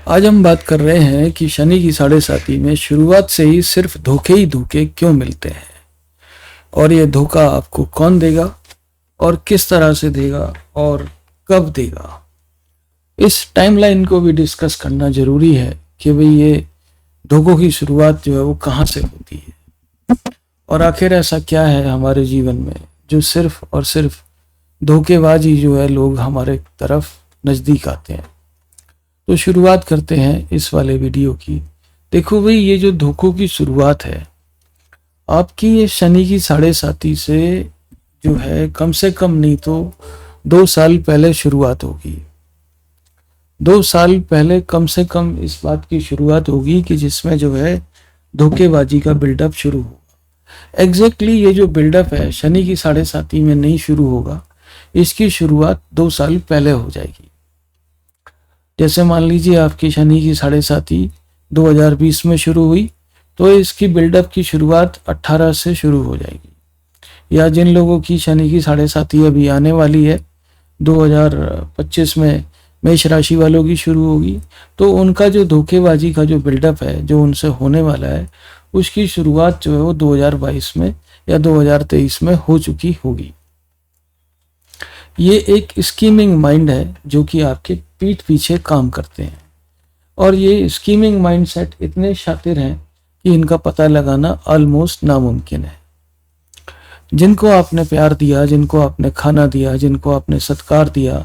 आज हम बात कर रहे हैं कि शनि की साढ़े साती में शुरुआत से ही सिर्फ धोखे ही धोखे क्यों मिलते हैं और ये धोखा आपको कौन देगा और किस तरह से देगा और कब देगा। इस टाइमलाइन को भी डिस्कस करना जरूरी है कि भाई ये धोखों की शुरुआत जो है वो कहाँ से होती है और आखिर ऐसा क्या है हमारे जीवन में जो सिर्फ और सिर्फ धोखेबाजी जो है लोग हमारे तरफ नज़दीक आते हैं। तो शुरुआत करते हैं इस वाले वीडियो की। देखो भाई, ये जो धोखों की शुरुआत है आपकी ये शनि की साढ़े साती से जो है कम से कम नहीं तो 2 साल पहले शुरुआत होगी। 2 साल पहले कम से कम इस बात की शुरुआत होगी कि जिसमें जो है धोखेबाजी का बिल्डअप शुरू होगा। एग्जैक्टली ये जो बिल्डअप है शनि की साढ़े साती में नहीं शुरू होगा, इसकी शुरुआत 2 साल पहले हो जाएगी। जैसे मान लीजिए आपकी शनि की साढ़े साती 2020 में शुरू हुई तो इसकी बिल्डअप की शुरुआत 18 से शुरू हो जाएगी। या जिन लोगों की शनि की साढ़े साती अभी आने वाली है 2025 में मेष राशि वालों की शुरू होगी, तो उनका जो धोखेबाजी का जो बिल्डअप है जो उनसे होने वाला है उसकी शुरुआत जो है वो 2022 में या 2023 में हो चुकी होगी। ये एक स्कीमिंग माइंड है जो कि आपके पीठ पीछे काम करते हैं और ये स्कीमिंग माइंडसेट इतने शातिर हैं कि इनका पता लगाना ऑलमोस्ट नामुमकिन है। जिनको आपने प्यार दिया, जिनको आपने खाना दिया, जिनको आपने सत्कार दिया,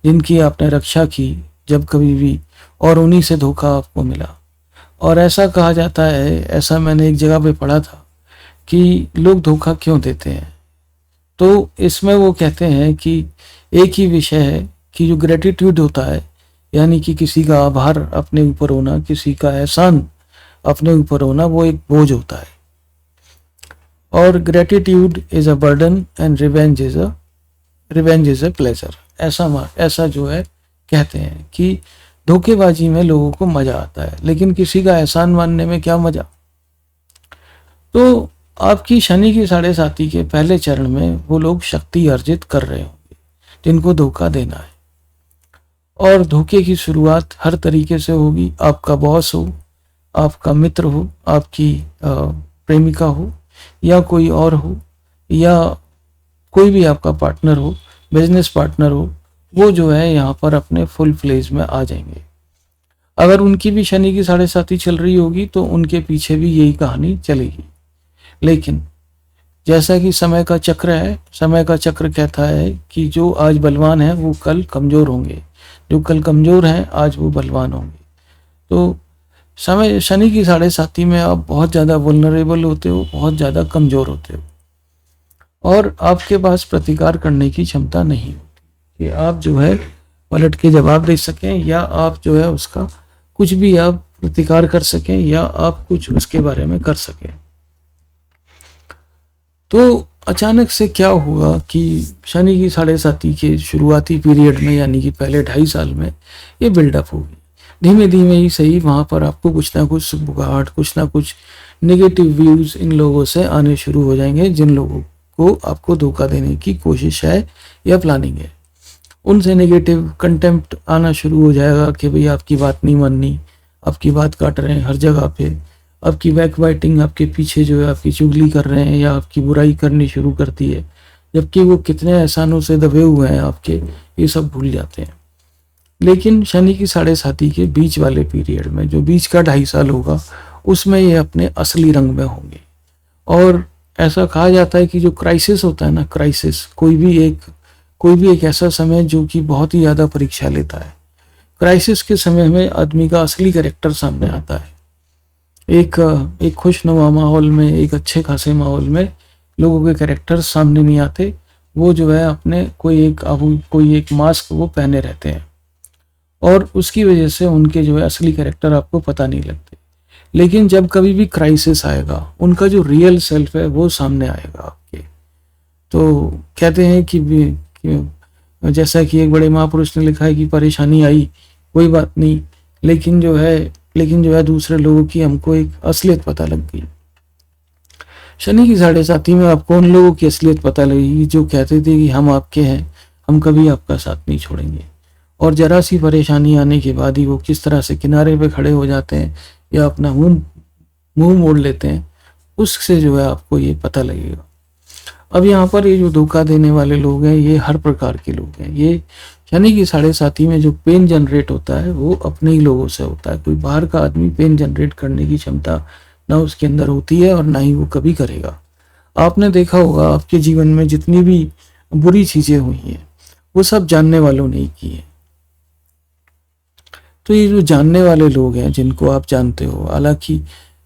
जिनकी आपने रक्षा की जब कभी भी, और उन्हीं से धोखा आपको मिला। और ऐसा कहा जाता है, ऐसा मैंने एक जगह पे पढ़ा था कि लोग धोखा क्यों देते हैं। तो इसमें वो कहते हैं कि एक ही विषय है कि जो ग्रेटिट्यूड होता है, यानी कि किसी का आभार अपने ऊपर होना, किसी का एहसान अपने ऊपर होना, वो एक बोझ होता है। और gratitude is a burden and revenge is a pleasure. ऐसा जो है कहते हैं कि धोखेबाजी में लोगों को मजा आता है, लेकिन किसी का एहसान मानने में क्या मजा। तो आपकी शनि की साढ़े साती के पहले चरण में वो लोग शक्ति अर्जित कर रहे होंगे जिनको धोखा देना है। और धोखे की शुरुआत हर तरीके से होगी। आपका बॉस हो, आपका मित्र हो, आपकी प्रेमिका हो, या कोई और हो, या कोई भी आपका पार्टनर हो, बिजनेस पार्टनर हो, वो जो है यहाँ पर अपने फुल फ्लेज में आ जाएंगे। अगर उनकी भी शनि की साढ़े साती चल रही होगी तो उनके पीछे भी यही कहानी चलेगी। लेकिन जैसा कि समय का चक्र है, समय का चक्र कहता है कि जो आज बलवान है वो कल कमजोर होंगे, जो कल कमजोर हैं आज वो बलवान होंगे। तो समय शनि की साढ़े साती में आप बहुत ज़्यादा वल्नरेबल होते हो, बहुत ज़्यादा कमज़ोर होते हो और आपके पास प्रतिकार करने की क्षमता नहीं होती कि आप जो है पलट के जवाब दे सकें, या आप जो है उसका कुछ भी आप प्रतिकार कर सकें, या आप कुछ उसके बारे में कर सकें। तो अचानक से क्या हुआ कि शनि की साढ़े साती के शुरुआती पीरियड में, यानी कि पहले 2.5 साल में ये बिल्डअप होगी। धीमे धीमे ही सही वहाँ पर आपको कुछ ना कुछ सुबुगाहट, कुछ ना कुछ नेगेटिव व्यूज़ इन लोगों से आने शुरू हो जाएंगे जिन लोगों को आपको धोखा देने की कोशिश है या प्लानिंग है। उनसे नेगेटिव कंटेम्प्ट आना शुरू हो जाएगा कि भाई आपकी बात नहीं माननी, आपकी बात काट रहे हैं हर जगह पे, आपकी बैक बाइटिंग, आपके पीछे जो है आपकी चुगली कर रहे हैं या आपकी बुराई करनी शुरू करती है, जबकि वो कितने एहसानों से दबे हुए हैं आपके, ये सब भूल जाते हैं। लेकिन शनि की साढ़े साती के बीच वाले पीरियड में, जो बीच का 2.5 साल होगा, उसमें ये अपने असली रंग में होंगे। और ऐसा कहा जाता है कि जो क्राइसिस होता है ना, क्राइसिस कोई भी एक ऐसा समय जो कि बहुत ही ज़्यादा परीक्षा लेता है। क्राइसिस के समय में आदमी का असली कैरेक्टर सामने आता है। एक खुशनुमा माहौल में, एक अच्छे खासे माहौल में लोगों के कैरेक्टर सामने नहीं आते। वो जो है अपने कोई एक मास्क वो पहने रहते हैं और उसकी वजह से उनके जो है असली कैरेक्टर आपको पता नहीं लगते। लेकिन जब कभी भी क्राइसिस आएगा, उनका जो रियल सेल्फ है वो सामने आएगा आपके। तो कहते हैं कि जैसा कि एक बड़े महापुरुष ने लिखा है कि परेशानी आई कोई बात नहीं, लेकिन जो है दूसरे लोगों की हमको एक असलियत पता लग गई। शनि की साढ़े साती में आपको उन लोगों की असलियत पता लगेगी जो कहते थे कि हम आपके हैं, हम कभी आपका साथ नहीं छोड़ेंगे। और जरा सी परेशानी आने के बाद ही वो किस तरह से किनारे पे खड़े हो जाते हैं या अपना मुंह मुंह मोड़ लेते हैं, उससे जो है आपको ये पता लगेगा। अब यहाँ पर ये जो धोखा देने वाले लोग हैं, ये हर प्रकार के लोग हैं। ये शनि की साढ़े साथी में जो पेन जनरेट होता है वो अपने ही लोगों से होता है। कोई बाहर का आदमी पेन जनरेट करने की क्षमता ना उसके अंदर होती है और ना ही वो कभी करेगा। आपने देखा होगा आपके जीवन में जितनी भी बुरी चीजें हुई हैं वो सब जानने वालों ने ही की है। तो ये जो जानने वाले लोग हैं जिनको आप जानते हो, हालांकि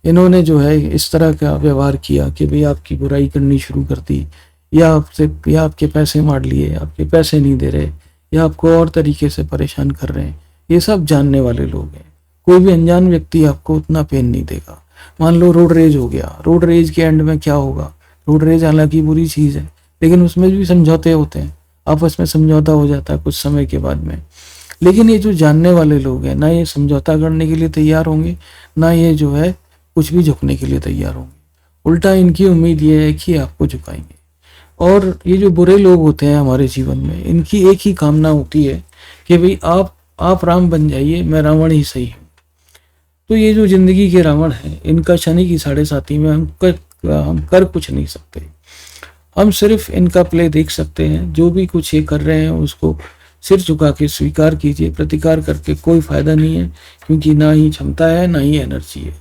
इन्होंने जो है इस तरह का व्यवहार किया कि भाई आपकी बुराई करनी शुरू कर दी, या आपके पैसे मार लिए, आपके पैसे नहीं दे रहे, या आपको और तरीके से परेशान कर रहे हैं, ये सब जानने वाले लोग हैं। कोई भी अनजान व्यक्ति आपको उतना पेन नहीं देगा। मान लो रोड रेज हो गया, रोड रेज के एंड में क्या होगा? रोड रेज हालांकि बुरी चीज़ है, लेकिन उसमें भी समझौते होते हैं, आपस में समझौता हो जाता है कुछ समय के बाद में। लेकिन ये जो जानने वाले लोग हैं, ना ये समझौता करने के लिए तैयार होंगे, ना ये जो है कुछ भी झुकने के लिए तैयार होंगे। उल्टा इनकी उम्मीद ये है कि आपको झुकाएंगे। और ये जो बुरे लोग होते हैं हमारे जीवन में, इनकी एक ही कामना होती है कि भाई आप राम बन जाइए, मैं रावण ही सही हूँ। तो ये जो जिंदगी के रावण हैं, इनका शनि की साढ़े साथी में हम कर कुछ नहीं सकते। हम सिर्फ इनका प्ले देख सकते हैं। जो भी कुछ ये कर रहे हैं उसको सिर झुका के स्वीकार कीजिए। प्रतिकार करके कोई फायदा नहीं है, क्योंकि ना ही क्षमता है ना ही एनर्जी है,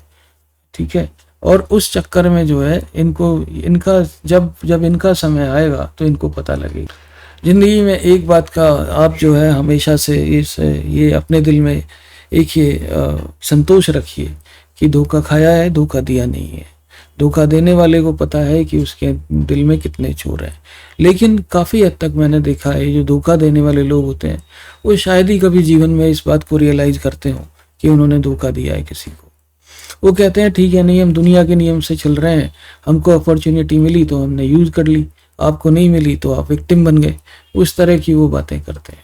ठीक है। और उस चक्कर में जो है इनका जब इनका समय आएगा तो इनको पता लगेगा। जिंदगी में एक बात का आप जो है हमेशा से ये अपने दिल में एक ये संतोष रखिए कि धोखा खाया है, धोखा दिया नहीं है। धोखा देने वाले को पता है कि उसके दिल में कितने चोर हैं, लेकिन काफ़ी हद तक मैंने देखा है जो धोखा देने वाले लोग होते हैं वो शायद ही कभी जीवन में इस बात को रियलाइज़ करते हो कि उन्होंने धोखा दिया है किसी को। वो कहते हैं ठीक है, नहीं हम दुनिया के नियम से चल रहे हैं, हमको अपॉर्चुनिटी मिली तो हमने यूज कर ली, आपको नहीं मिली तो आप विक्टिम बन गए। उस तरह की वो बातें करते हैं।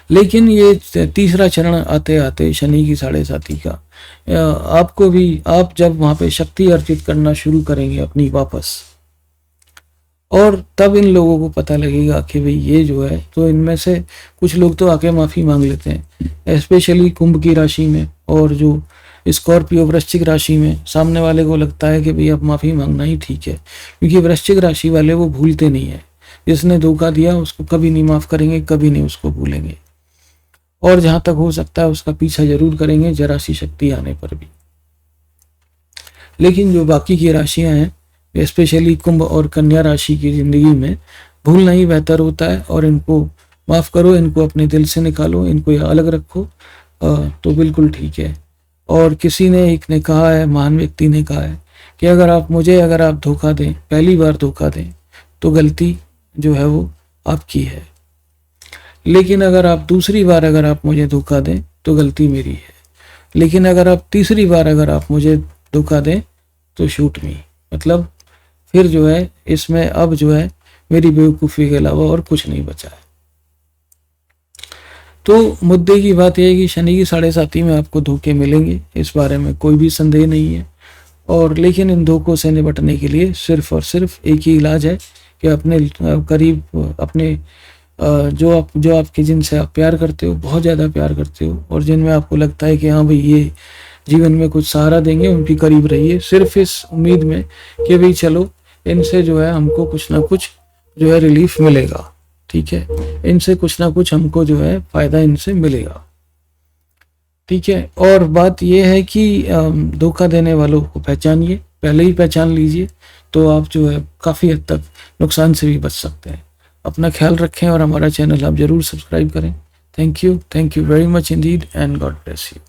लेकिन ये तीसरा चरण आते आते शनि की साढ़े साथी का, आपको भी, आप जब वहां पे शक्ति अर्जित करना शुरू करेंगे अपनी वापस, और तब इन लोगों को पता लगेगा कि भाई ये जो है, तो इनमें से कुछ लोग तो आके माफ़ी मांग लेते हैं, स्पेशली कुंभ की राशि में और जो स्कॉर्पियो वृश्चिक राशि में। सामने वाले को लगता है कि भाई अब माफ़ी मांगना ही ठीक है, क्योंकि वृश्चिक राशि वाले वो भूलते नहीं है। जिसने धोखा दिया उसको कभी नहीं माफ़ करेंगे, कभी नहीं उसको भूलेंगे, और जहां तक हो सकता है उसका पीछा जरूर करेंगे जरा सी शक्ति आने पर भी। लेकिन जो बाकी की राशियां हैं, स्पेशली कुंभ और कन्या राशि की जिंदगी में भूलना ही बेहतर होता है, और इनको माफ़ करो, इनको अपने दिल से निकालो, इनको अलग रखो, तो बिल्कुल ठीक है। और किसी ने, एक ने कहा है, महान व्यक्ति ने कहा है कि अगर आप धोखा दें, पहली बार धोखा दें तो गलती जो है वो आपकी है, लेकिन अगर आप दूसरी बार आप मुझे धोखा दें तो गलती मेरी है, लेकिन अगर आप तीसरी बार आप मुझे धोखा दें तो शूट मी, मतलब फिर जो है इसमें अब जो है मेरी बेवकूफ़ी के अलावा और कुछ नहीं बचा है। तो मुद्दे की बात यह है कि शनि की साढ़े साथी में आपको धोखे मिलेंगे, इस बारे में कोई भी संदेह नहीं है। और लेकिन इन धोखों से निपटने के लिए सिर्फ और सिर्फ एक ही इलाज है कि अपने करीब, अपने जो आपके, जिनसे आप प्यार करते हो, बहुत ज़्यादा प्यार करते हो, और जिनमें आपको लगता है कि हाँ भाई ये जीवन में कुछ सहारा देंगे, उनके करीब रहिए, सिर्फ इस उम्मीद में कि भाई चलो इनसे जो है हमको कुछ ना कुछ जो है रिलीफ मिलेगा, ठीक है, इनसे कुछ ना कुछ हमको जो है फायदा इनसे मिलेगा, ठीक है। और बात यह है कि धोखा देने वालों को पहचानिए, पहले ही पहचान लीजिए, तो आप जो है काफ़ी हद तक नुकसान से भी बच सकते हैं। अपना ख्याल रखें और हमारा चैनल आप जरूर सब्सक्राइब करें। Thank you very much Indeed, and God bless you.